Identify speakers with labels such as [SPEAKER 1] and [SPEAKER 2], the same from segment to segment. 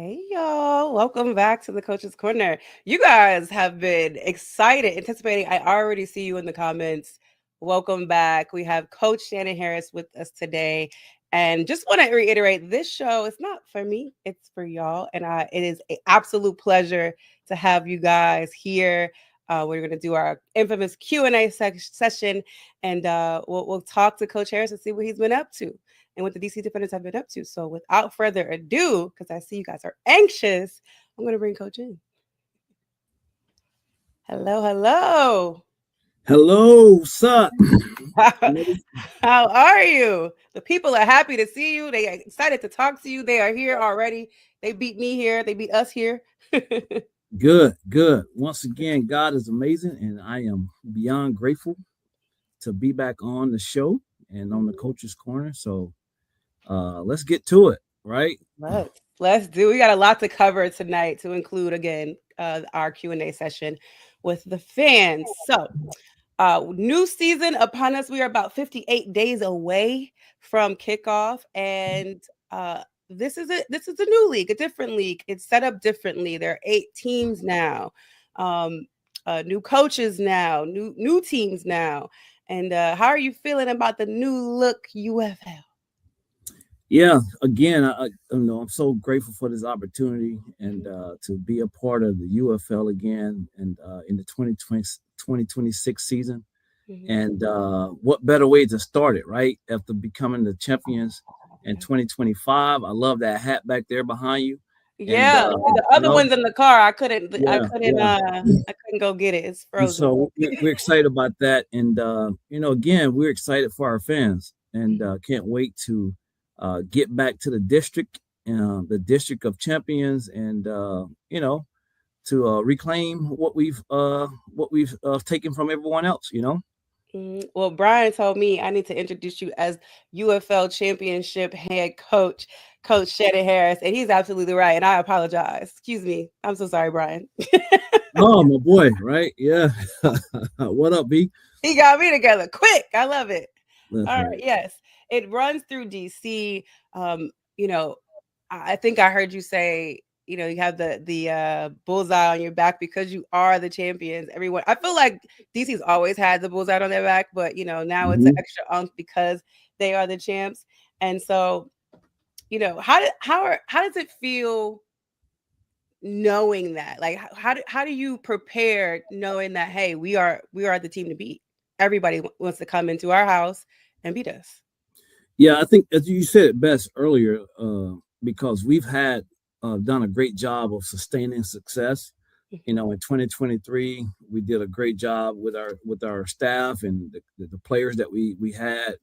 [SPEAKER 1] Hey y'all, welcome back to the Coach's Corner. You guys have been excited, anticipating. I already see you in the comments. Welcome back. We have Coach Shannon Harris with us today. And just want to reiterate, this show is not for me, it's for y'all. And it is an absolute pleasure to have you guys here. We're going to do our infamous Q&A session, and we'll talk to Coach Harris and see what he's been up to and what the DC Defenders have been up to. So without further ado, because I see you guys are anxious, I'm going to bring Coach in. Hello, hello.
[SPEAKER 2] Hello, sup?
[SPEAKER 1] How are you? The people are happy to see you. They are excited to talk to you. They are here already. They beat me here. They beat us here.
[SPEAKER 2] Good, good. Once again, God is amazing, and I am beyond grateful to be back on the show and on the Coach's Corner. So let's get to it, right?
[SPEAKER 1] Let's do. We got a lot to cover tonight, to include again our Q&A session with the fans. So new season upon us. We are about 58 days away from kickoff, and this is a new league, a different league. It's set up differently. There are 8 teams now, um, new coaches now, new teams now. And how are you feeling about the new look UFL?
[SPEAKER 2] Yeah, again, I'm so grateful for this opportunity and to be a part of the UFL again and in the 2026 season.
[SPEAKER 1] Mhm.
[SPEAKER 2] And what better way to start it, right? After becoming the champions in 2025. I love that hat back there behind you. And
[SPEAKER 1] Yeah, the other one's in the car. I couldn't. I
[SPEAKER 2] yeah,
[SPEAKER 1] couldn't.
[SPEAKER 2] yeah.
[SPEAKER 1] I couldn't go get it. It's
[SPEAKER 2] And
[SPEAKER 1] frozen.
[SPEAKER 2] so we're excited about that. And again, we're excited for our fans, and can't wait to get back to the district of champions, and to reclaim what we've taken from everyone else.
[SPEAKER 1] Well, Brian told me I need to introduce you as UFL Championship head coach, Coach Shannon Harris, and he's absolutely right. And I apologize. Excuse me. I'm so sorry, Brian.
[SPEAKER 2] Oh, my boy, right? Yeah. What up, B?
[SPEAKER 1] He got me together quick. I love it.
[SPEAKER 2] That's
[SPEAKER 1] All right.
[SPEAKER 2] right.
[SPEAKER 1] Yes, it runs through DC. You know, I think I heard you say, you have the bullseye on your back because you are the champions. Everyone, I feel like DC's always had the bullseye on their back, but now it's an
[SPEAKER 2] Hmm.
[SPEAKER 1] extra because they are the champs. And so, how does it feel knowing that? Like, how do you prepare knowing that, hey, we are the team to beat? Everybody wants to come into our house and beat us.
[SPEAKER 2] Yeah, I think as you said it best earlier, because we've had done a great job of sustaining success. In 2023, we did a great job with our staff and the players that we had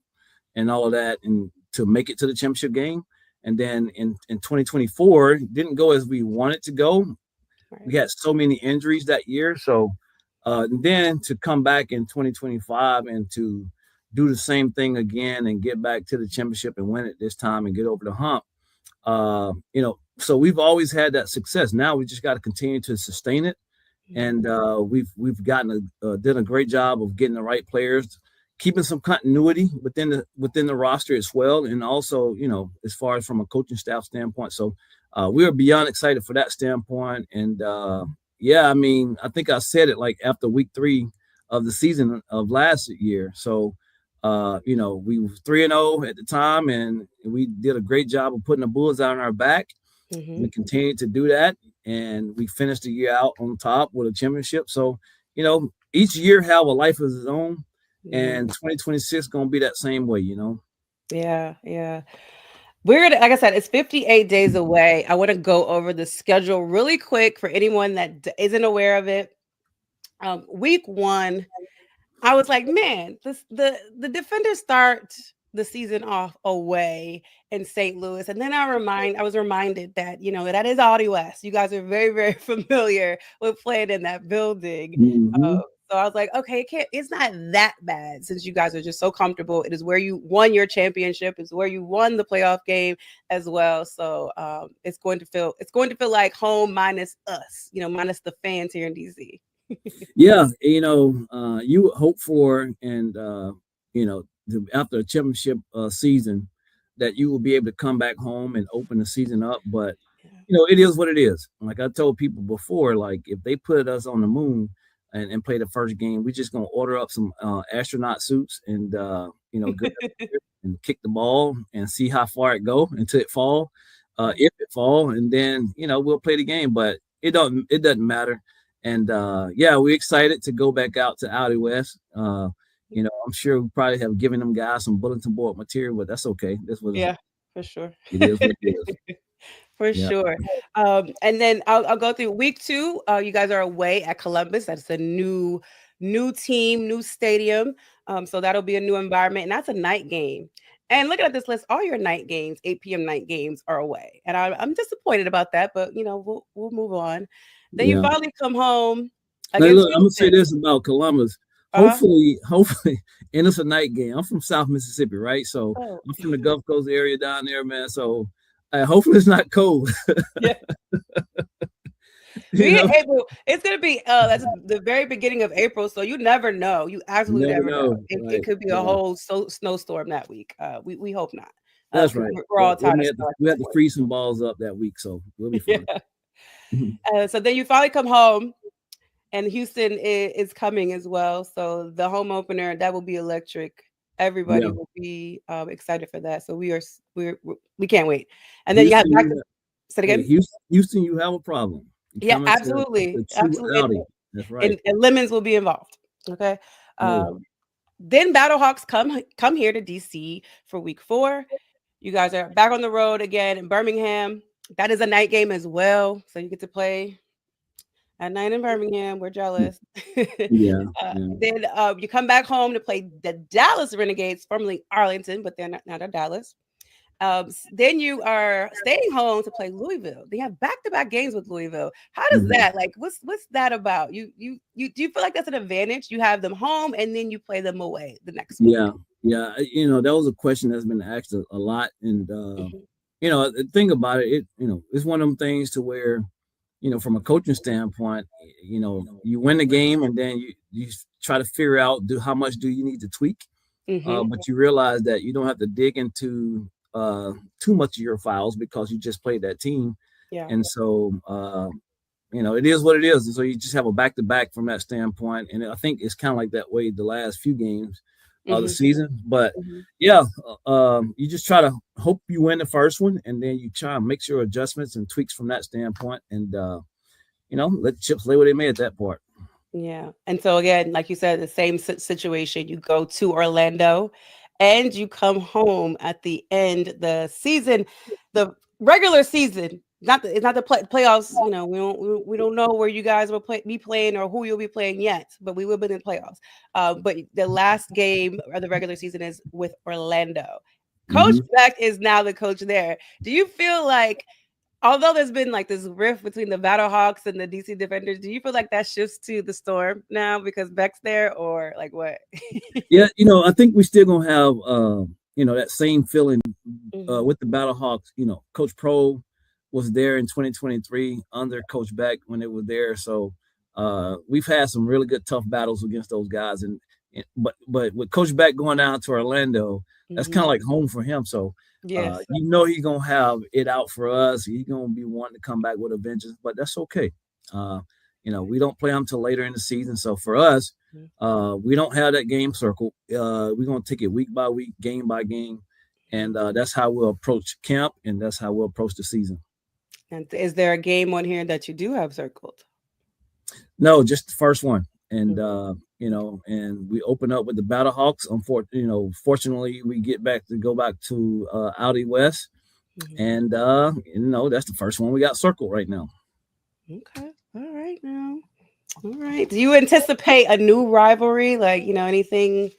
[SPEAKER 2] and all of that, and to make it to the championship game. And then in 2024, it didn't go as we wanted to go.
[SPEAKER 1] Right.
[SPEAKER 2] We had so many injuries that year. So and then to come back in 2025 and to do the same thing again and get back to the championship and win it this time and get over the hump. So we've always had that success. Now we just got to continue to sustain it, and we've done a great job of getting the right players, keeping some continuity within the roster as well, and also as far as from a coaching staff standpoint. So we are beyond excited for that standpoint, and yeah, I mean, I think I said it like after week 3 of the season of last year. So we were 3-0 at the time, and we did a great job of putting the bullseye on our back.
[SPEAKER 1] Mm-hmm.
[SPEAKER 2] We continued to do that, and we finished the year out on top with a championship. So, each year have a life of its own,
[SPEAKER 1] Mm-hmm.
[SPEAKER 2] and 2026 gonna be that same way.
[SPEAKER 1] Yeah, yeah. Like I said, it's 58 days away. I want to go over the schedule really quick for anyone that isn't aware of it. Week 1, I was like, man, the Defenders start the season off away in St. Louis, and then I was reminded that that is Audi West. You guys are very very familiar with playing in that building.
[SPEAKER 2] Mm-hmm.
[SPEAKER 1] So I was like, okay, it's not that bad since you guys are just so comfortable. It is where you won your championship. It's where you won the playoff game as well. So it's going to feel like home minus us, minus the fans here in DC.
[SPEAKER 2] Yeah, you hope for, and after a championship season, that you will be able to come back home and open the season up. But it is what it is. Like I told people before, like if they put us on the moon and play the first game, we're just gonna order up some astronaut suits and go and kick the ball and see how far it go until it fall, if it fall, and then we'll play the game. But it doesn't matter. And yeah, we're excited to go back out to Audi West. I'm sure we probably have given them guys some bulletin board material, but that's okay. That's what
[SPEAKER 1] Yeah, for sure.
[SPEAKER 2] it is. What it is.
[SPEAKER 1] For
[SPEAKER 2] Yeah.
[SPEAKER 1] sure. And then I'll go through week 2. You guys are away at Columbus. That's a new team, new stadium. So that'll be a new environment, and that's a night game. And looking at this list, all your night games, 8 p.m. night games, are away, and I'm disappointed about that. But we'll move on. Then you
[SPEAKER 2] Yeah.
[SPEAKER 1] finally come home
[SPEAKER 2] Now,
[SPEAKER 1] against
[SPEAKER 2] look, I'm gonna say
[SPEAKER 1] Houston.
[SPEAKER 2] this about Columbus.
[SPEAKER 1] Uh-huh.
[SPEAKER 2] Hopefully, and it's a night game. I'm from South Mississippi, right? So
[SPEAKER 1] Oh,
[SPEAKER 2] I'm from the Gulf Coast area down there, man. So hopefully it's not cold.
[SPEAKER 1] yeah.
[SPEAKER 2] you
[SPEAKER 1] We in
[SPEAKER 2] know,
[SPEAKER 1] April. It's gonna be that's the very beginning of April, so you never know. You
[SPEAKER 2] you
[SPEAKER 1] absolutely
[SPEAKER 2] never
[SPEAKER 1] never know.
[SPEAKER 2] know,
[SPEAKER 1] It
[SPEAKER 2] right?
[SPEAKER 1] could be a
[SPEAKER 2] Yeah,
[SPEAKER 1] whole snowstorm that week. We hope not,
[SPEAKER 2] that's
[SPEAKER 1] because
[SPEAKER 2] right.
[SPEAKER 1] we're
[SPEAKER 2] Yeah,
[SPEAKER 1] all tired of snow at
[SPEAKER 2] we
[SPEAKER 1] this
[SPEAKER 2] have to freeze some balls up that week, so we'll be
[SPEAKER 1] point.
[SPEAKER 2] fine.
[SPEAKER 1] Yeah. So then you finally come home, and Houston is coming as well. So the home opener, that will be electric. Everybody
[SPEAKER 2] Yeah,
[SPEAKER 1] will be excited for that. So we can't wait. And then you have
[SPEAKER 2] Houston,
[SPEAKER 1] back to say it
[SPEAKER 2] hey,
[SPEAKER 1] again.
[SPEAKER 2] Houston, you have a problem. You
[SPEAKER 1] Yeah,
[SPEAKER 2] coming
[SPEAKER 1] absolutely,
[SPEAKER 2] to true
[SPEAKER 1] absolutely.
[SPEAKER 2] Audi. That's right.
[SPEAKER 1] And lemons will be involved. Okay.
[SPEAKER 2] Oh,
[SPEAKER 1] Um, then Battlehawks come here to DC for week 4. You guys are back on the road again in Birmingham. That is a night game as well, so you get to play at night in Birmingham. We're jealous.
[SPEAKER 2] yeah, yeah,
[SPEAKER 1] Then you come back home to play the Dallas Renegades, formerly Arlington, but they're not at Dallas. Then you are staying home to play Louisville. They have back-to-back games with Louisville. How does
[SPEAKER 2] mhm.
[SPEAKER 1] that like? What's that about? You do you feel like that's an advantage? You have them home and then you play them away the next week.
[SPEAKER 2] Yeah, yeah. That was a question that's been asked a lot, and
[SPEAKER 1] Mhm,
[SPEAKER 2] the thing about it, it's one of them things to where, from a coaching standpoint, you win the game, and then you try to figure out how much do you need to tweak,
[SPEAKER 1] mhm,
[SPEAKER 2] but you realize that you don't have to dig into too much of your files because you just played that team,
[SPEAKER 1] yeah.
[SPEAKER 2] and so it is what it is, and so you just have a back to back from that standpoint, and I think it's kind of like that way the last few games of the
[SPEAKER 1] Mhm,
[SPEAKER 2] season. But
[SPEAKER 1] mhm.
[SPEAKER 2] yeah, you just try to hope you win the first one, and then you try and make your adjustments and tweaks from that standpoint, and let the chips lay where they may at that part.
[SPEAKER 1] Yeah. And so again, like you said, the same situation. You go to Orlando and you come home at the end the season, the regular season. It's not the playoffs. We don't know where you guys will be playing or who you'll be playing yet, but we will be in the playoffs. But the last game of the regular season is with Orlando. Coach
[SPEAKER 2] Hmm.
[SPEAKER 1] Beck is now the coach there. Do you feel like, although there's been like this rift between the Battlehawks and the DC Defenders, do you feel like that shifts to the Storm now because Beck's there, or like what?
[SPEAKER 2] Yeah, I think we still gonna have that same feeling
[SPEAKER 1] Mhm,
[SPEAKER 2] with the Battlehawks. Coach Pro was there in 2023 under Coach Beck when they were there, so we've had some really good tough battles against those guys. But with Coach Beck going down to Orlando, that's kind
[SPEAKER 1] mhm.
[SPEAKER 2] of like home for him. So
[SPEAKER 1] Yes.
[SPEAKER 2] he's gonna have it out for us. He's gonna be wanting to come back with a vengeance, but that's okay. Uh, we don't play them till later in the season, so for us,
[SPEAKER 1] Mhm,
[SPEAKER 2] we don't have that game circle. We're gonna take it week by week, game by game,
[SPEAKER 1] mhm.
[SPEAKER 2] and that's how we'll approach camp, and that's how we'll approach the season.
[SPEAKER 1] And is there a game on here that you do have circled?
[SPEAKER 2] No, just the first one, and
[SPEAKER 1] Mhm,
[SPEAKER 2] and we open up with the Battlehawks. Fortunately, we get back to go back to Audi West,
[SPEAKER 1] mhm.
[SPEAKER 2] and that's the first one we got circled right now.
[SPEAKER 1] Okay. All right now. All right. Do you anticipate a new rivalry? Like, anything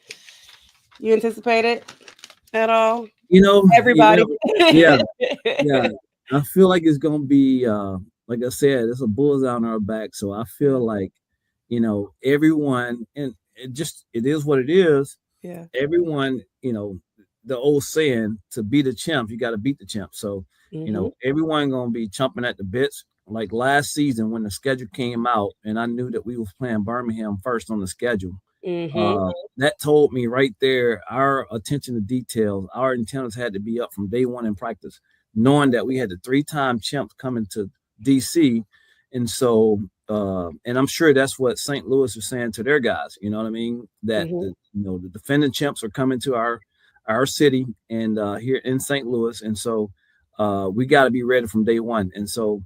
[SPEAKER 1] you anticipate it at all?
[SPEAKER 2] You know, you
[SPEAKER 1] Everybody.
[SPEAKER 2] know, yeah, yeah. I feel like it's gonna be like I said, it's a bullseye on our back. So I feel
[SPEAKER 1] Yeah.
[SPEAKER 2] like, everyone, and it is what it is.
[SPEAKER 1] Yeah.
[SPEAKER 2] Everyone, the old saying, to be the champ, you got to beat the champ. So,
[SPEAKER 1] Mhm.
[SPEAKER 2] everyone gonna be chomping at the bits. Like last season when the schedule came out, and I knew that we was playing Birmingham first on the schedule.
[SPEAKER 1] Mm-hmm.
[SPEAKER 2] That told me right there our attention to details, our antennas had to be up from day one in practice, knowing that we had the three-time champs coming to DC. And so, and I'm sure that's what St. Louis is saying to their guys. You know what I mean? That
[SPEAKER 1] Mm-hmm.
[SPEAKER 2] the defending champs are coming to our city and here in St. Louis, and so we got to be ready from day one. And so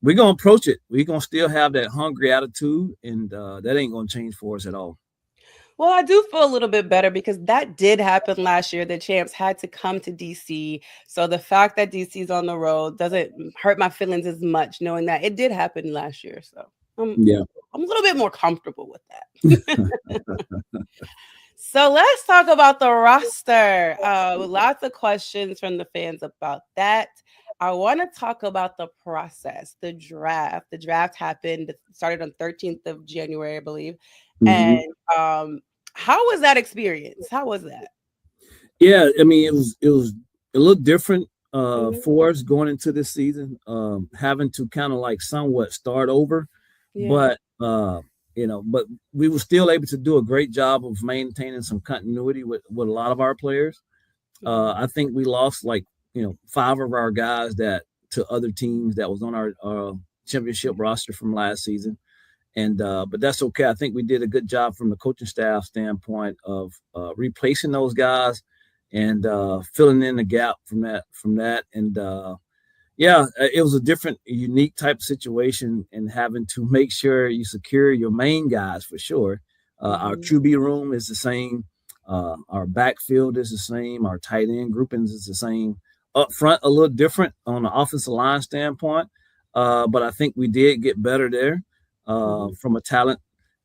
[SPEAKER 2] we're gonna approach it. We're gonna still have that hungry attitude, and that ain't gonna change for us at all.
[SPEAKER 1] Well, I do feel a little bit better because that did happen last year. The champs had to come to DC. So the fact that DC's on the road doesn't hurt my feelings as much, knowing that it did happen last year. So I'm,
[SPEAKER 2] Yeah.
[SPEAKER 1] I'm a little bit more comfortable with that. So let's talk about the roster. Lots of questions from the fans about that. I want to talk about the process, the draft. The draft happened, started on 13th of January, I believe. And
[SPEAKER 2] Hmm.
[SPEAKER 1] um, how was that experience? How was that?
[SPEAKER 2] Yeah, I mean it was a little different
[SPEAKER 1] Mhm.
[SPEAKER 2] for us going into this season, having to kind of like somewhat start over,
[SPEAKER 1] Yeah.
[SPEAKER 2] but but we were still able to do a great job of maintaining some continuity with a lot of our players.
[SPEAKER 1] Mhm.
[SPEAKER 2] I think we lost like five of our guys that to other teams that was on our championship roster from last season, and but that's okay. I think we did a good job from the coaching staff standpoint of replacing those guys and filling in the gap from that. And yeah, it was a different, unique type of situation, and having to make sure you secure your main guys for sure. Our
[SPEAKER 1] Mhm.
[SPEAKER 2] QB room is the same. Our backfield is the same. Our tight end groupings is the same. Up front, a little different on the offensive line standpoint, but I think we did get better there
[SPEAKER 1] Mhm.
[SPEAKER 2] from a talent.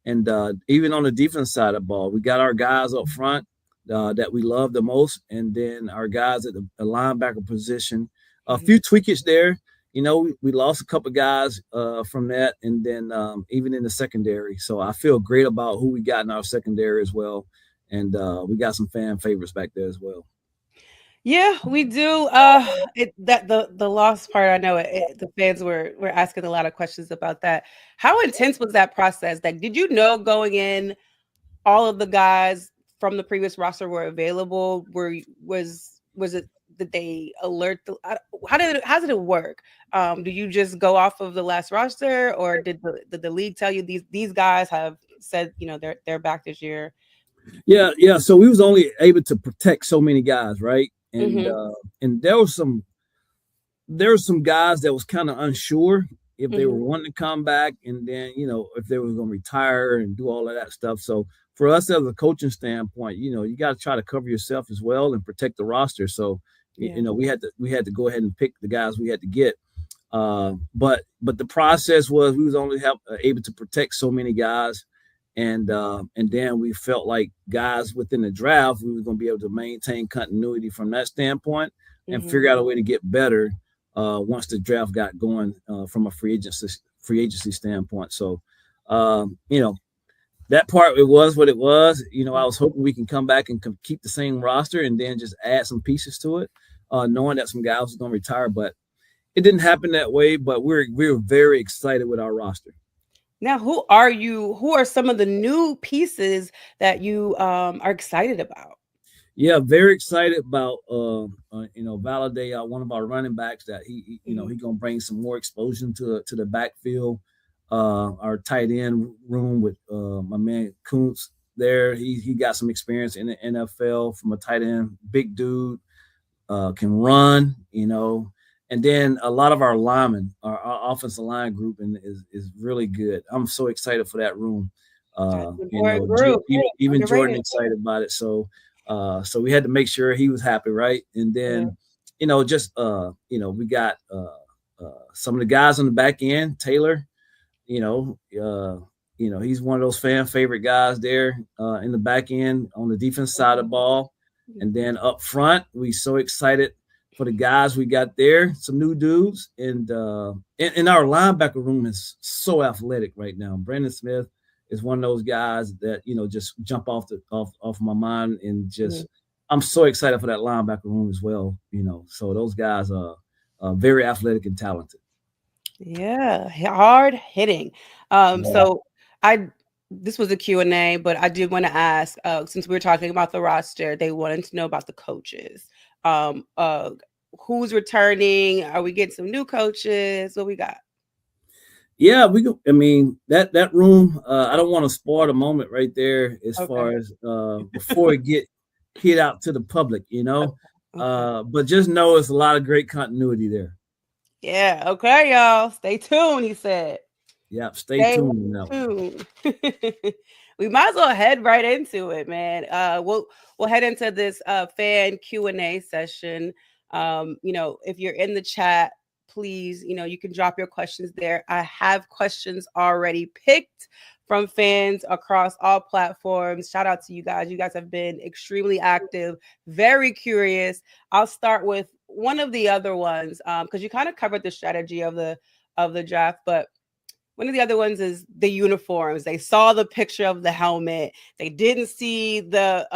[SPEAKER 2] And even on the defense side of the ball, we got our guys up front that we love the most, and then our guys at the linebacker position. A
[SPEAKER 1] Mhm.
[SPEAKER 2] few tweakage there. We lost a couple guys from that, and then even in the secondary. So I feel great about who we got in our secondary as well, and we got some fan favorites back there as well.
[SPEAKER 1] Yeah, we do. It that the lost part. I know the fans were asking a lot of questions about that. How intense was that process? Like, did you know going in all of the guys from the previous roster were available? Was it did they alert how did it work? Do you just go off of the last roster, or did the league tell you these guys have said they're back this year?
[SPEAKER 2] Yeah, yeah. So we was only able to protect so many guys, right? And
[SPEAKER 1] Mm-hmm.
[SPEAKER 2] there were some guys that was kind of unsure if they were
[SPEAKER 1] Mm-hmm.
[SPEAKER 2] wanting to come back, and then if they were going to retire and do all of that stuff. So for us as a coaching standpoint, you got to try to cover yourself as well and protect the roster. So
[SPEAKER 1] Yeah.
[SPEAKER 2] we had to go ahead and pick the guys we had to get. But the process was we was only able to protect so many guys, and then we felt like guys within the draft we were going to be able to maintain continuity from that standpoint and
[SPEAKER 1] Mm-hmm.
[SPEAKER 2] figure out a way to get better once the draft got going from a free agency standpoint. So that part, it was what it was. I was hoping we can come back and keep the same roster and then just add some pieces to it, knowing that some guys was going to retire, but it didn't happen that way, but we're very excited with our roster.
[SPEAKER 1] Now, who are you? Who are some of the new pieces that you are excited about?
[SPEAKER 2] Yeah, very excited about Valade, one of our running backs that
[SPEAKER 1] Mhm.
[SPEAKER 2] he gonna bring some more explosion to the backfield. Our tight end room with my man Kuntz there. He got some experience in the NFL from a tight end, big dude, can run, and then a lot of our linemen, our offensive line group, is really good. I'm so excited for that room.
[SPEAKER 1] That's an important group.
[SPEAKER 2] Even Jordan
[SPEAKER 1] Underrated.
[SPEAKER 2] excited about it. So we had to make sure he was happy, right? And
[SPEAKER 1] Yeah.
[SPEAKER 2] then, just we got some of the guys on the back end, Taylor. You know, he's one of those fan favorite guys there in the back end on the defense side of the ball. And then up front, we so excited for the guys we got there, some new dudes, and our linebacker room is so athletic right now. Brandon Smith is one of those guys that just jump off my mind, and
[SPEAKER 1] Mhm.
[SPEAKER 2] just I'm so excited for that linebacker room as well. So those guys are very athletic and talented.
[SPEAKER 1] Yeah, hard hitting.
[SPEAKER 2] Yeah.
[SPEAKER 1] So I this was a Q&A, but I did want to ask, since we were talking about the roster, they wanted to know about the coaches. Um, uh, who's returning? Are we getting some new coaches? What we got?
[SPEAKER 2] Yeah, we go. I mean, that room. I don't want to spoil the moment right there as
[SPEAKER 1] Okay.
[SPEAKER 2] far as before it get hit out to the public, you know.
[SPEAKER 1] Okay. Okay.
[SPEAKER 2] But just know it's a lot of great continuity there.
[SPEAKER 1] Yeah. Okay, y'all. Stay tuned. He said.
[SPEAKER 2] Yeah, stay
[SPEAKER 1] Stay
[SPEAKER 2] tuned on that one.
[SPEAKER 1] tuned. We might as well head right into it, man. We'll head into this fan Q&A session. If you're in the chat, please, you can drop your questions there. I have questions already picked from fans across all platforms. Shout out to you guys. You guys have been extremely active, very curious. I'll start with one of the other ones because you kind of covered the strategy of the draft, but one of the other ones is the uniforms. They saw the picture of the helmet. They didn't see the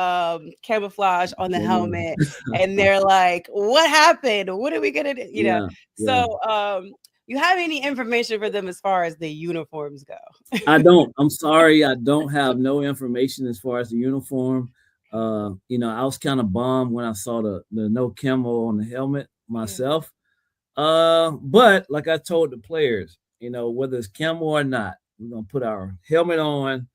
[SPEAKER 1] camouflage on the helmet, and they're like, "What happened? What are we gonna do?"
[SPEAKER 2] Yeah, yeah.
[SPEAKER 1] So, you have any information for them as far as the uniforms go?
[SPEAKER 2] I don't. I'm sorry. I don't have no information as far as the uniform. I was kind of bummed when I saw the no camo on the helmet
[SPEAKER 1] Yeah.
[SPEAKER 2] myself. But like I told the players, whether it's camo or not, we're gonna put our helmet on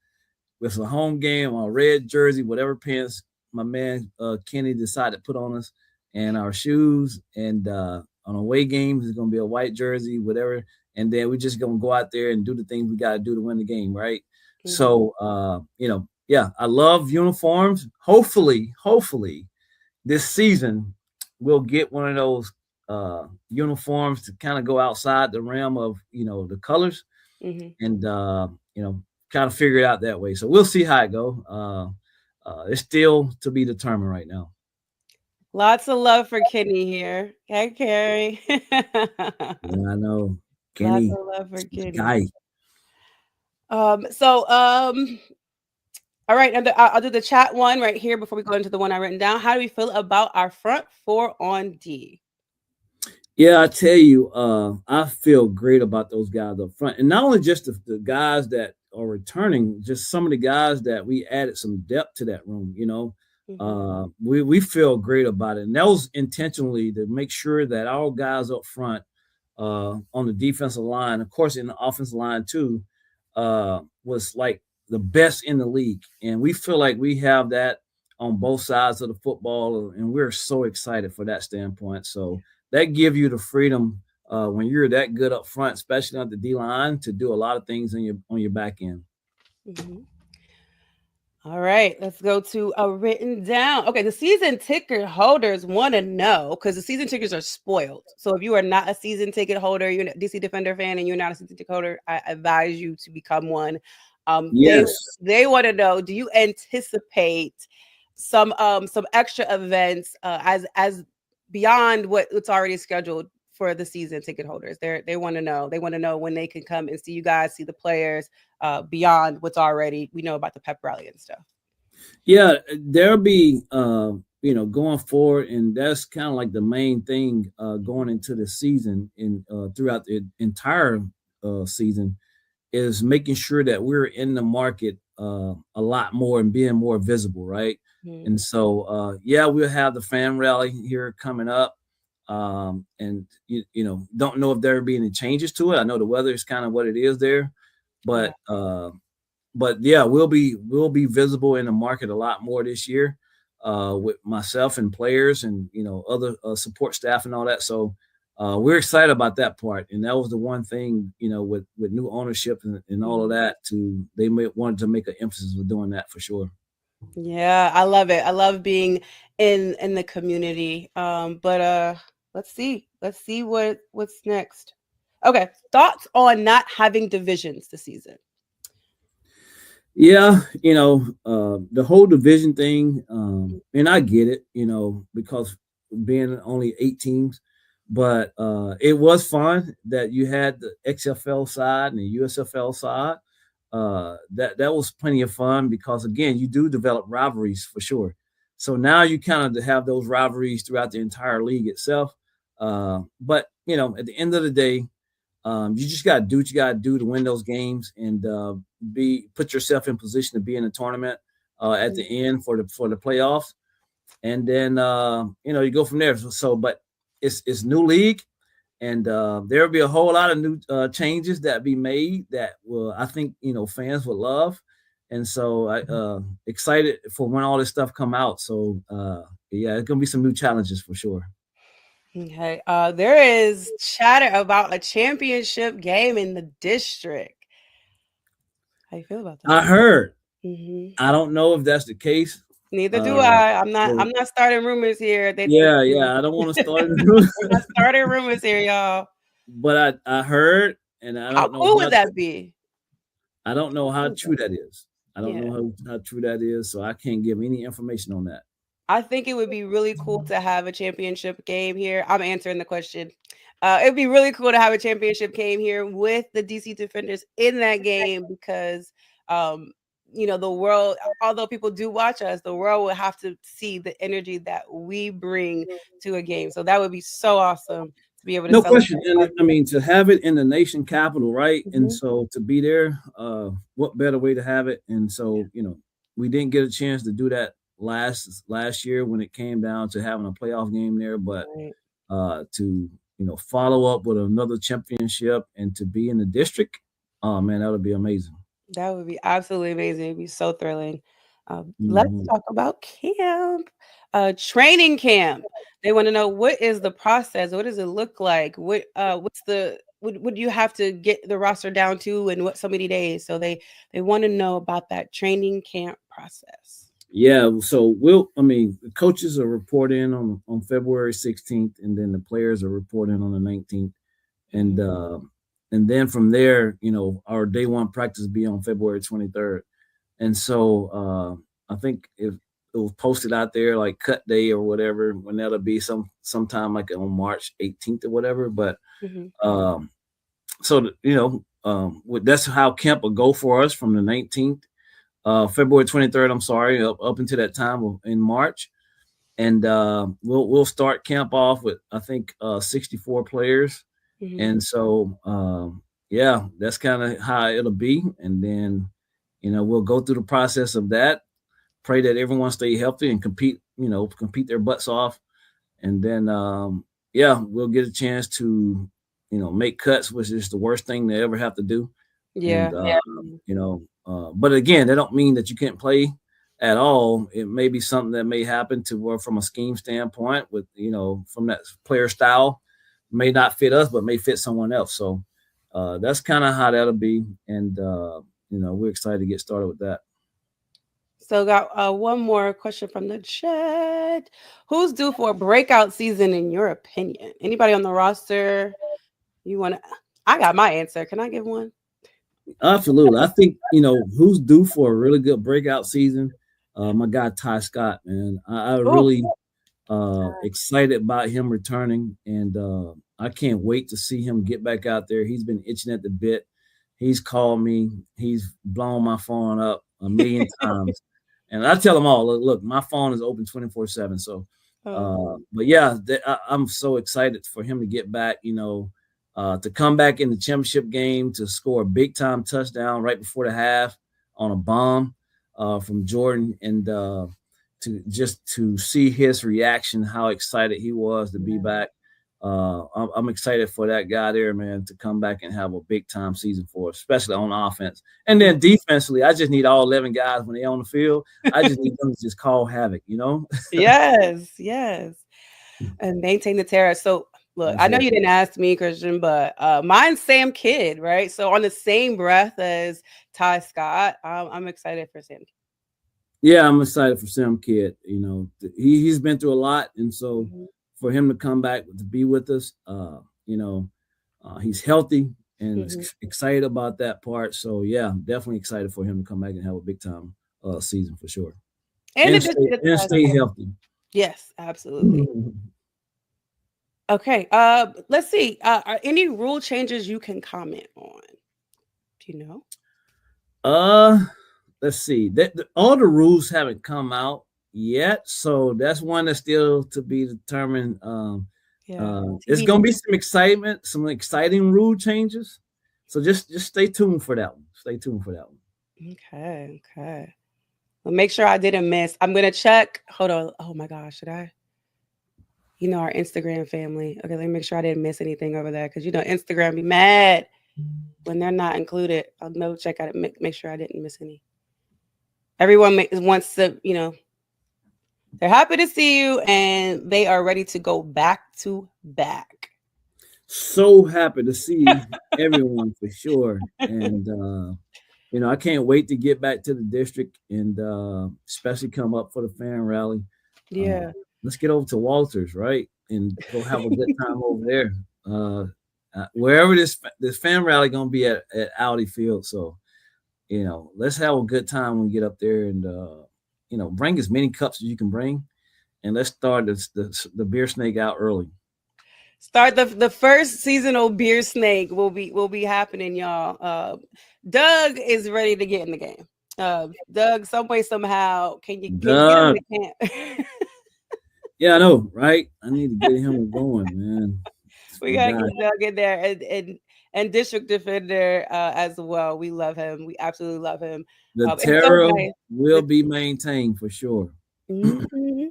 [SPEAKER 2] with a home game, our red jersey, whatever pants my man Kenny decided to put on us, and our shoes. And on away games, it's gonna be a white jersey, whatever. And then we're just gonna go out there and do the things we gotta do to win the game, right?
[SPEAKER 1] Mhm.
[SPEAKER 2] So yeah, I love uniforms. Hopefully, this season we'll get one of those uniforms to kind of go outside the realm of the colors
[SPEAKER 1] Mhm.
[SPEAKER 2] and kind of figure it out that way. So we'll see how it go. It's still to be determined right now.
[SPEAKER 1] Lots of love for Kenny here. Hey, Carrie.
[SPEAKER 2] Yeah, I know.
[SPEAKER 1] Lots
[SPEAKER 2] Kenny,
[SPEAKER 1] of love for
[SPEAKER 2] the
[SPEAKER 1] Kenny.
[SPEAKER 2] guy.
[SPEAKER 1] All right, and I'll do the chat one right here before we go into the one I written down. How do we feel about our front four on D?
[SPEAKER 2] Yeah, I tell you, I feel great about those guys up front, and not only just the guys that are returning, just some of the guys that we added some depth to that room.
[SPEAKER 1] Mhm.
[SPEAKER 2] We feel great about it, and that was intentionally to make sure that our guys up front, on the defensive line, of course, in the offensive line too, was like the best in the league, and we feel like we have that on both sides of the football, and we're so excited for that standpoint. So that give you the freedom when you're that good up front, especially on the D line, to do a lot of things on your back end.
[SPEAKER 1] Mhm. All right, let's go to a written down. Okay, the season ticket holders want to know because the season tickets are spoiled. So if you are not a season ticket holder, you're a DC Defender fan, and you're not a season ticket holder, I advise you to become one. They
[SPEAKER 2] Yes.
[SPEAKER 1] they want to know: do you anticipate some extra events as beyond what's already scheduled for the season ticket holders? They want to know. They want to know when they can come and see you guys, see the players, beyond what's already we know about the pep rally and stuff.
[SPEAKER 2] Yeah, there'll be going forward, and that's kind of like the main thing going into the season and throughout the entire season is making sure that we're in the market a lot more and being more visible, right?
[SPEAKER 1] Mhm.
[SPEAKER 2] And so, yeah, we'll have the fan rally here coming up. And don't know if there'll be any changes to it. I know the weather is kind of what it is there,
[SPEAKER 1] Yeah.
[SPEAKER 2] but yeah, we'll be visible in the market a lot more this year, with myself and players and other support staff and all that. So we're excited about that part, and that was the one thing with new ownership and all of
[SPEAKER 1] Mhm.
[SPEAKER 2] that. Wanted to make an emphasis with doing that for sure.
[SPEAKER 1] Yeah, I love it. I love being in the community. But let's see what's next. Okay, thoughts on not having divisions this season.
[SPEAKER 2] Yeah, the whole division thing, and I get it, because being only 8 teams, but it was fun that you had the XFL side and the USFL side. That was plenty of fun because again, you do develop rivalries for sure. So now you kind of have those rivalries throughout the entire league itself. But at the end of the day, You just got to do what you got to do to win those games and be put yourself in position to be in the tournament at the end for the playoffs, and then you go from there. So, but it's new league, and there will be a whole lot of new changes that be made that will I think fans will love, and so I excited for when all this stuff come out. So yeah, it's gonna be some new challenges for sure.
[SPEAKER 1] Okay. There is chatter about a championship game in the district. How you feel about that?
[SPEAKER 2] I heard.
[SPEAKER 1] Hmm.
[SPEAKER 2] I don't know if that's the case.
[SPEAKER 1] Neither do
[SPEAKER 2] Uh,
[SPEAKER 1] I. I'm not.
[SPEAKER 2] so
[SPEAKER 1] I'm not starting rumors here.
[SPEAKER 2] yeah. I don't want to start in the
[SPEAKER 1] We're not starting rumors here, y'all.
[SPEAKER 2] but I heard, and I
[SPEAKER 1] How
[SPEAKER 2] don't know
[SPEAKER 1] cool would
[SPEAKER 2] how
[SPEAKER 1] that be?
[SPEAKER 2] I don't know
[SPEAKER 1] How
[SPEAKER 2] how
[SPEAKER 1] cool would that
[SPEAKER 2] true that
[SPEAKER 1] be?
[SPEAKER 2] is. I don't
[SPEAKER 1] Yeah.
[SPEAKER 2] know how true that is, so I can't give any information on that.
[SPEAKER 1] I think it would be really cool to have a championship game here. I'm answering the question. It'd be really cool to have a championship game here with the DC Defenders in that game because, um, the world, although people do watch us, the world will have to see the energy that we bring to a game. So that would be so awesome to be able to
[SPEAKER 2] No
[SPEAKER 1] celebrate
[SPEAKER 2] question.
[SPEAKER 1] our
[SPEAKER 2] And I mean, to have it in the nation capital, right? And
[SPEAKER 1] Mhm.
[SPEAKER 2] so to be there, what better way to have it? And so, we didn't get a chance to do that last year when it came down to having a playoff game there, but
[SPEAKER 1] Right.
[SPEAKER 2] to follow up with another championship and to be in the district, oh man, that would be amazing.
[SPEAKER 1] That would be absolutely amazing. It'd be so thrilling. Let's
[SPEAKER 2] Mhm.
[SPEAKER 1] talk about camp, training camp. They want to know what is the process? What does it look like? What's the would you have to get the roster down to in what so many days? So they want to know about that training camp process.
[SPEAKER 2] Yeah, so the coaches are reporting on February 16th, and then the players are reporting on the 19th, and
[SPEAKER 1] Mhm.
[SPEAKER 2] uh, and then from there, our day one practice be on February 23rd, and so I think if it was posted out there like cut day or whatever, when that'll be sometime like on March 18th or whatever, but
[SPEAKER 1] Mhm.
[SPEAKER 2] um, so that's how camp will go for us from the 19th. February 23rd, I'm sorry, up until that time in March. And we'll start camp off with I think 64 players.
[SPEAKER 1] Mhm.
[SPEAKER 2] And so yeah, that's kind of how it'll be. And then we'll go through the process of that, pray that everyone stay healthy and compete their butts off. And then yeah, we'll get a chance to make cuts, which is the worst thing they ever have to do. And
[SPEAKER 1] Yeah. Mhm.
[SPEAKER 2] but again, that don't mean that you can't play at all. It may be something that may happen to where from a scheme standpoint with from that player style may not fit us but may fit someone else. So that's kind of how that'll be. And we're excited to get started with that.
[SPEAKER 1] So got one more question from the chat. Who's due for a breakout season in your opinion? Anybody on the roster? You want to? I got my answer. Can I give one?
[SPEAKER 2] Absolutely. I think, who's due for a really good breakout season. My guy Ty Scott, man. I
[SPEAKER 1] Oh,
[SPEAKER 2] really excited about him returning, and I can't wait to see him get back out there. He's been itching at the bit. He's called me. He's blown my phone up a million times, and I tell him all, look, my phone is open 24/7. So,
[SPEAKER 1] oh,
[SPEAKER 2] but yeah, I'm so excited for him to get back. To come back in the championship game to score a big time touchdown right before the half on a bomb from Jordan, and to see his reaction, how excited he was to be
[SPEAKER 1] yeah.
[SPEAKER 2] back. I'm excited for that guy there, man, to come back and have a big time season for us, especially on offense. And then defensively, I just need all 11 guys when they're on the field. I just need them to just call havoc.
[SPEAKER 1] Yes, yes. And maintain the terror. So look,
[SPEAKER 2] That's
[SPEAKER 1] I know
[SPEAKER 2] it.
[SPEAKER 1] you didn't ask me, Christian, but mine's Sam Kidd, right? So on the same breath as Ty Scott, I'm excited for Sam.
[SPEAKER 2] Yeah, I'm excited for Sam Kidd. He's been through a lot, and so
[SPEAKER 1] Mhm.
[SPEAKER 2] for him to come back to be with us, he's healthy and
[SPEAKER 1] Mhm.
[SPEAKER 2] excited about that part. So yeah, definitely excited for him to come back and have a big time season for sure,
[SPEAKER 1] In
[SPEAKER 2] and
[SPEAKER 1] addition
[SPEAKER 2] stay
[SPEAKER 1] to
[SPEAKER 2] and
[SPEAKER 1] Ty
[SPEAKER 2] stay
[SPEAKER 1] Scott.
[SPEAKER 2] healthy.
[SPEAKER 1] Yes, absolutely. Okay. Let's see. Are any rule changes you can comment on? Do you know?
[SPEAKER 2] uh, let's see. All the rules haven't come out yet, so that's one that's still to be determined.
[SPEAKER 1] Yeah.
[SPEAKER 2] It's
[SPEAKER 1] TBD.
[SPEAKER 2] gonna be some exciting rule changes. So just stay tuned for that one. Stay tuned for that one.
[SPEAKER 1] Okay. Okay. Well, make sure I didn't miss. I'm gonna check. Hold on. Oh my gosh, should I? Our Instagram family. Okay, let me make sure I didn't miss anything over there because Instagram be mad when they're not included. I'll no check out it. Make sure I didn't miss any. Everyone wants to. They're happy to see you, and they are ready to go back to back.
[SPEAKER 2] So happy to see everyone for sure. And I can't wait to get back to the district and especially come up for the fan rally. Uh,
[SPEAKER 1] Yeah.
[SPEAKER 2] let's get over to Walters, right? And go have a good time over there. Wherever this fan rally gonna be at Audi Field. So, let's have a good time when we get up there and bring as many cups as you can bring. And let's start the beer snake out early.
[SPEAKER 1] Start the first seasonal beer snake will be happening, y'all. Doug is ready to get in the game. Doug, some way somehow, can you get him
[SPEAKER 2] Duh.
[SPEAKER 1] to camp?
[SPEAKER 2] Yeah, I know, right? I need to get him going, man. It's
[SPEAKER 1] We
[SPEAKER 2] my
[SPEAKER 1] gotta
[SPEAKER 2] guy.
[SPEAKER 1] get Doug in there, and district defender as well. We love him. We absolutely love him.
[SPEAKER 2] The
[SPEAKER 1] It's so
[SPEAKER 2] terror
[SPEAKER 1] nice.
[SPEAKER 2] will be maintained for sure.
[SPEAKER 1] Mhm.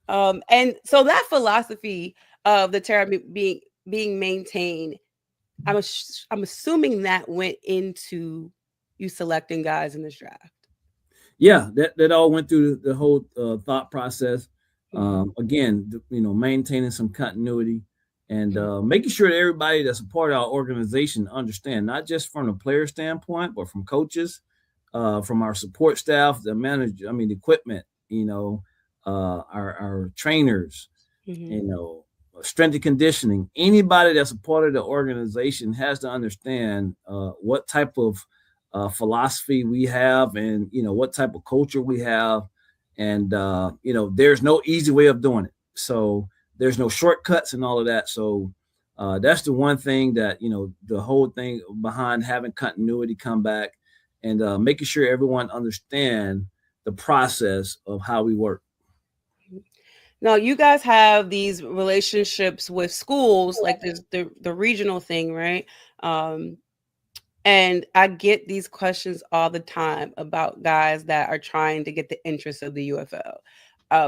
[SPEAKER 1] And so that philosophy of the terror being maintained, I'm assuming that went into you selecting guys in this draft.
[SPEAKER 2] Yeah, that all went through the whole thought process.
[SPEAKER 1] Mhm,
[SPEAKER 2] Again, maintaining some continuity and
[SPEAKER 1] mhm,
[SPEAKER 2] making sure that everybody that's a part of our organization understand, not just from the player standpoint, but from coaches, from our support staff, the manager, I mean, the equipment, our trainers,
[SPEAKER 1] mhm,
[SPEAKER 2] you know, strength and conditioning. Anybody that's a part of the organization has to understand what type of philosophy we have, and what type of culture we have, and there's no easy way of doing it. So there's no shortcuts and all of that. So that's the one thing that the whole thing behind having continuity come back and making sure everyone understand the process of how we work.
[SPEAKER 1] mhm. Now, you guys have these relationships with schools, like this the regional thing, right? Um, and I get these questions all the time about guys that are trying to get the interest of the UFL.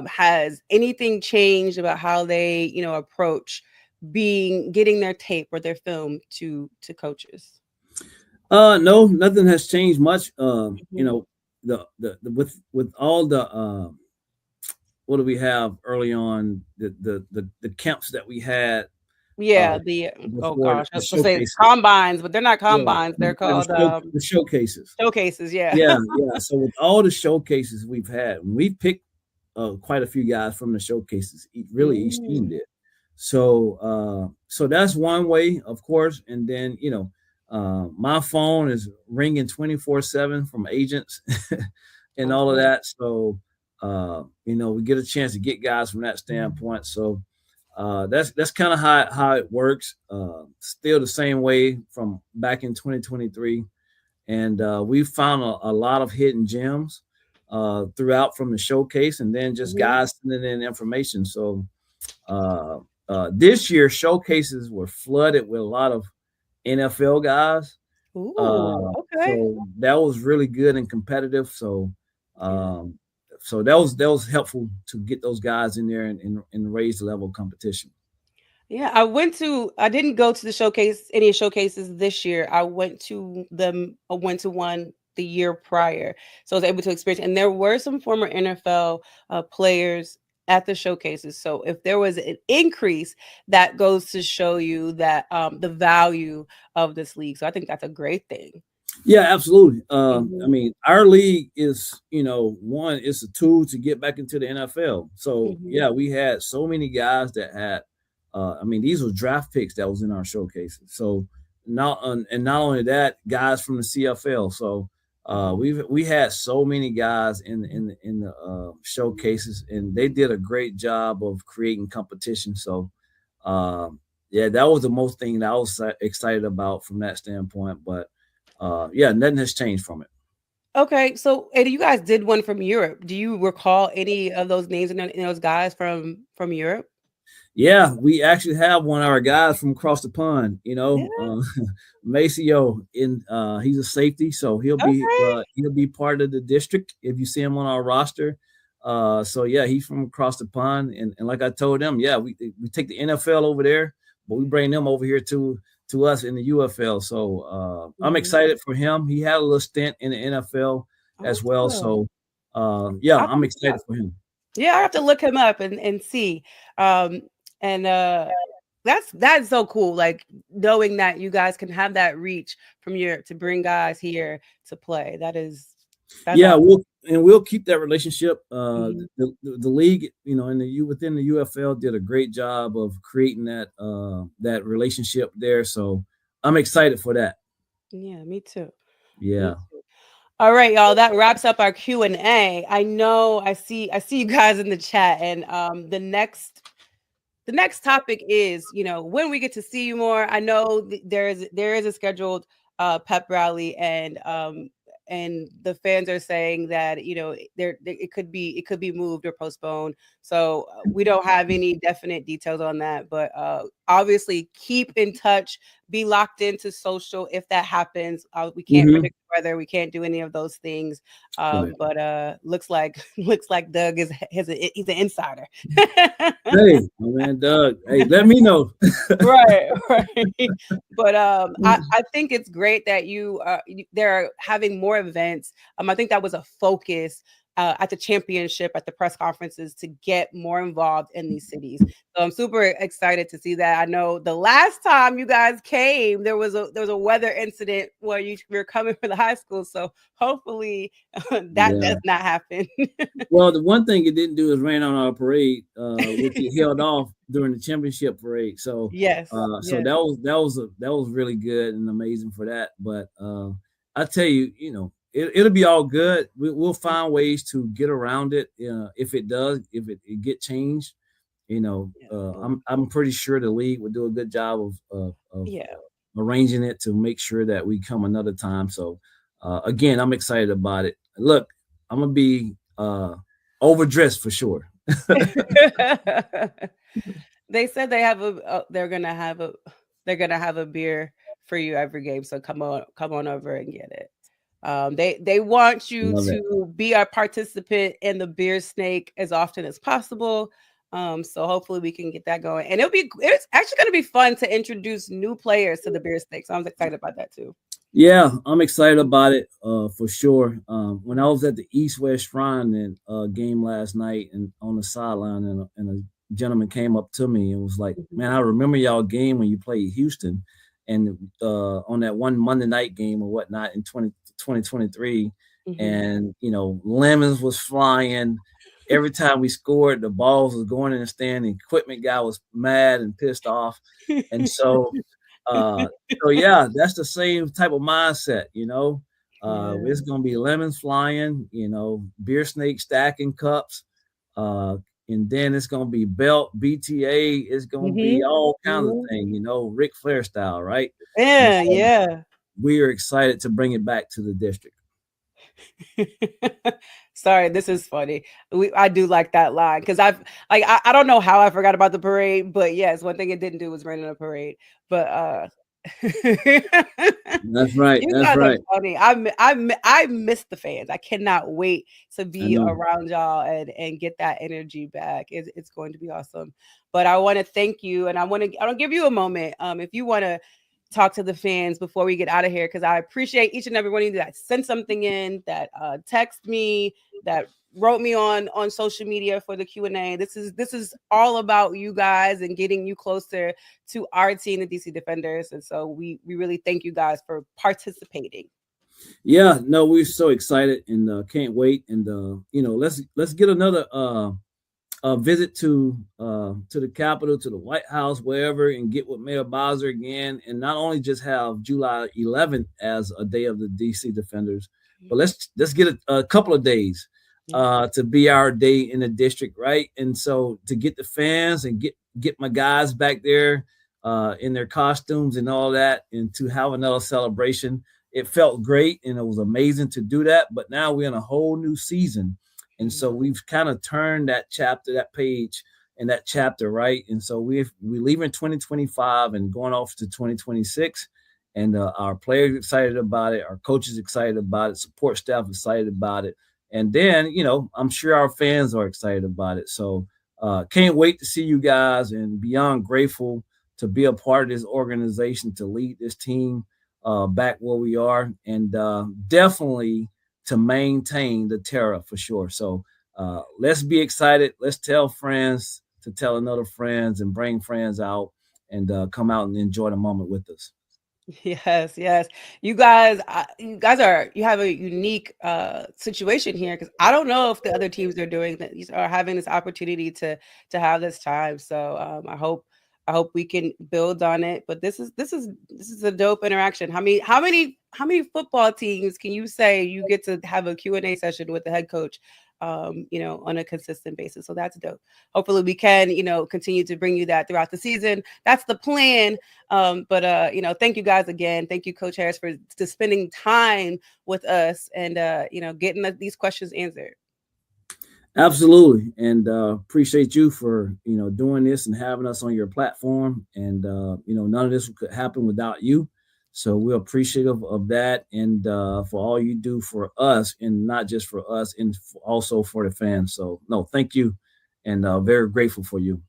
[SPEAKER 1] Has anything changed about how they, approach getting their tape or their film to coaches?
[SPEAKER 2] No, nothing has changed much.
[SPEAKER 1] Mhm.
[SPEAKER 2] The with all the what do we have early on, the camps that we had uh
[SPEAKER 1] Yeah, oh
[SPEAKER 2] before
[SPEAKER 1] gosh, I
[SPEAKER 2] the
[SPEAKER 1] was gonna say
[SPEAKER 2] showcases.
[SPEAKER 1] combines, but they're not
[SPEAKER 2] Yeah,
[SPEAKER 1] combines. They're called
[SPEAKER 2] the showcases.
[SPEAKER 1] showcases. Yeah.
[SPEAKER 2] Yeah. So with all the showcases we've had, we picked quite a few guys from the showcases. Really, each team
[SPEAKER 1] Mm.
[SPEAKER 2] did. So that's one way, of course. And then my phone is ringing 24/7 from agents and all of
[SPEAKER 1] Okay.
[SPEAKER 2] that. So we get a chance to get guys from that standpoint. So that's kind of how it works. Still the same way from back in 2023, and we found a lot of hidden gems throughout from the showcase, and then just
[SPEAKER 1] Mhm.
[SPEAKER 2] guys sending in information. So uh, this year, showcases were flooded with a lot of NFL guys.
[SPEAKER 1] Ooh, okay.
[SPEAKER 2] So that was really good and competitive. So
[SPEAKER 1] Yeah.
[SPEAKER 2] um, that was helpful to get those guys in there and raise the level of competition.
[SPEAKER 1] Yeah, I didn't go to any showcases this year. I went to one the year prior. So I was able to experience, and there were some former NFL players at the showcases. So if there was an increase, that goes to show you that the value of this league. So I think that's a great thing.
[SPEAKER 2] Yeah, absolutely. I
[SPEAKER 1] Mhm,
[SPEAKER 2] mean, our league is, one, it's a tool to get back into the NFL. So
[SPEAKER 1] mhm,
[SPEAKER 2] yeah, we had so many guys that had, I mean, these were draft picks that was in our showcases. So not only that, guys from the CFL. So
[SPEAKER 1] mhm.
[SPEAKER 2] we had so many guys in the showcases, and they did a great job of creating competition. So yeah, that was the most thing that I was excited about from that standpoint. But yeah, nothing has changed from it.
[SPEAKER 1] Okay, so and you guys did one from Europe. Do you recall any of those names and those guys from Europe?
[SPEAKER 2] Yeah, we actually have one of our guys from across the pond.
[SPEAKER 1] Yeah.
[SPEAKER 2] Maceo. He's a safety, so
[SPEAKER 1] Okay.
[SPEAKER 2] he'll be part of the district if you see him on our roster. So yeah, he's from across the pond, and like I told them, yeah, we take the NFL over there, but we bring them over here to us in the UFL. So I'm
[SPEAKER 1] Mhm.
[SPEAKER 2] excited for him. He had a little stint in the NFL as well.
[SPEAKER 1] Awesome.
[SPEAKER 2] So yeah,
[SPEAKER 1] I
[SPEAKER 2] I'm
[SPEAKER 1] like that.
[SPEAKER 2] excited for him.
[SPEAKER 1] Yeah, I have to look him up and see. Um, and that's so cool. Like knowing that you guys can have that reach from your to bring guys here to play. That's
[SPEAKER 2] Yeah,
[SPEAKER 1] awesome.
[SPEAKER 2] we'll keep that relationship.
[SPEAKER 1] Mhm.
[SPEAKER 2] The league, in the U within the UFL, did a great job of creating that relationship there. So I'm excited for that.
[SPEAKER 1] Yeah, me too. Me
[SPEAKER 2] Yeah.
[SPEAKER 1] too. All right, y'all. That wraps up our Q&A. I know I see you guys in the chat, and the next topic is, when we get to see you more. I know there is a scheduled pep rally, and the fans are saying that it could be moved or postponed. So we don't have any definite details on that, but obviously keep in touch, be locked into social if that happens. We can't
[SPEAKER 2] Hmm.
[SPEAKER 1] predict weather, we can't do any of those things.
[SPEAKER 2] Right.
[SPEAKER 1] But looks like looks like Doug he's an insider.
[SPEAKER 2] Hey, my man, Doug. Hey, let me know.
[SPEAKER 1] Right, right. But I think it's great that they're having more events. I think that was a focus at the championship, at the press conferences, to get more involved in these cities. So I'm super excited to see that. I know the last time you guys came, there was a weather incident where you were coming for the high school. So hopefully that
[SPEAKER 2] Yeah.
[SPEAKER 1] does not happen.
[SPEAKER 2] Well, the one thing it didn't do is rain on our parade, which it held off during the championship parade. So,
[SPEAKER 1] Yes,
[SPEAKER 2] so
[SPEAKER 1] yes,
[SPEAKER 2] that was really good and amazing for that. But I tell you, it'll be all good. We'll find ways to get around it if it does, if it get changed.
[SPEAKER 1] yeah, well,
[SPEAKER 2] I'm pretty sure the league would do a good job of
[SPEAKER 1] yeah.
[SPEAKER 2] arranging it to make sure that we come another time. So again, I'm excited about it. Look, I'm gonna be overdressed for sure.
[SPEAKER 1] They said they're gonna have a beer for you every game. So come on over and get it. They want you
[SPEAKER 2] Love it.
[SPEAKER 1] to be a participant in the beer snake as often as possible. So hopefully we can get that going, and it's actually going to be fun to introduce new players to the beer snake. So I'm excited about that too.
[SPEAKER 2] Yeah, I'm excited about it for sure. When I was at the East West Shrine and game last night and on the sideline, and a gentleman came up to me and was like,
[SPEAKER 1] Mhm.
[SPEAKER 2] "Man, I remember y'all game when you played Houston, and on that one Monday night game or whatnot in 2023,
[SPEAKER 1] Mhm.
[SPEAKER 2] and lemons was flying." Every time we scored, the balls was going in the stand. The equipment guy was mad and pissed off, and uh, so yeah, that's the same type of mindset.
[SPEAKER 1] Yeah.
[SPEAKER 2] It's gonna be lemons flying, beer snake stacking cups, uh, and then it's gonna be belt BTA. It's gonna be
[SPEAKER 1] Mhm.
[SPEAKER 2] all kinds of
[SPEAKER 1] Mhm.
[SPEAKER 2] things, Ric Flair style, right? And
[SPEAKER 1] Yeah,
[SPEAKER 2] so
[SPEAKER 1] yeah.
[SPEAKER 2] we are excited to bring it back to the district.
[SPEAKER 1] Sorry, this is funny. I do like that line because I don't know how I forgot about the parade, but yes, one thing it didn't do was rain in a parade. But
[SPEAKER 2] That's right.
[SPEAKER 1] you
[SPEAKER 2] That's
[SPEAKER 1] guys are
[SPEAKER 2] right.
[SPEAKER 1] funny. I miss the fans. I cannot wait to
[SPEAKER 2] I
[SPEAKER 1] be
[SPEAKER 2] know.
[SPEAKER 1] around y'all and get that energy back. It's going to be awesome. But I want to thank you, and I don't give you a moment. If you want to talk to the fans before we get out of here, because I appreciate each and every one of you that sent something in, that text me, that wrote me on social media for the Q&A. This is all about you guys and getting you closer to our team, the DC Defenders. And so we really thank you guys for participating.
[SPEAKER 2] Yeah, no, we're so excited and can't wait. And let's get another visit to the Capitol, to the White House, wherever, and get with Mayor Bowser again, and not only just have July 11th as a day of the DC Defenders, but let's get a couple of days
[SPEAKER 1] Yeah.
[SPEAKER 2] to be our day in the district, right? And so to get the fans and get my guys back there in their costumes and all that, and to have another celebration. It felt great and it was amazing to do that. But now we're in a whole new season, and so
[SPEAKER 1] Yeah.
[SPEAKER 2] we've kind of turned that chapter, that page, in that chapter, right? And so we leave in 2025 and going off to 2026, and our players excited about it, our coaches excited about it, support staff excited about it, and then I'm sure our fans are excited about it. So can't wait to see you guys, and beyond grateful to be a part of this organization, to lead this team back where we are, and definitely to maintain the terror for sure. So let's be excited. Let's tell friends to tell another friends and bring friends out, and come out and enjoy the moment with us.
[SPEAKER 1] Yes, yes. You guys you have a unique situation here because I don't know if the other teams are doing that are having this opportunity to have this time. So I hope we can build on it. But this is a dope interaction. How many football teams can you say you get to have a Q&A session with the head coach? On a consistent basis. So that's dope. Hopefully we can, continue to bring you that throughout the season. That's the plan. But thank you guys again. Thank you, Coach Harris, for spending time with us and getting these questions answered.
[SPEAKER 2] Absolutely, and appreciate you for doing this and having us on your platform. And none of this could happen without you. So we're appreciative of that, and for all you do for us, and not just for us, and also for the fans. So no, thank you, and very grateful for you.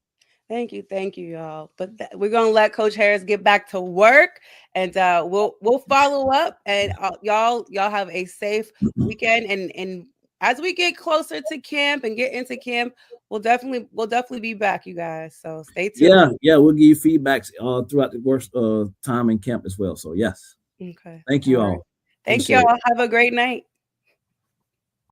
[SPEAKER 1] Thank you, y'all. But we're gonna let Coach Harris get back to work, and we'll follow up. And y'all have a safe weekend. And as we get closer to camp and get into camp, we'll definitely be back, you guys. So stay tuned.
[SPEAKER 2] Yeah, we'll give you feedbacks throughout the worst time in camp as well. So yes,
[SPEAKER 1] Okay.
[SPEAKER 2] thank
[SPEAKER 1] All
[SPEAKER 2] you
[SPEAKER 1] right.
[SPEAKER 2] all.
[SPEAKER 1] Thank
[SPEAKER 2] Appreciate
[SPEAKER 1] y'all.
[SPEAKER 2] it.
[SPEAKER 1] Have a great night.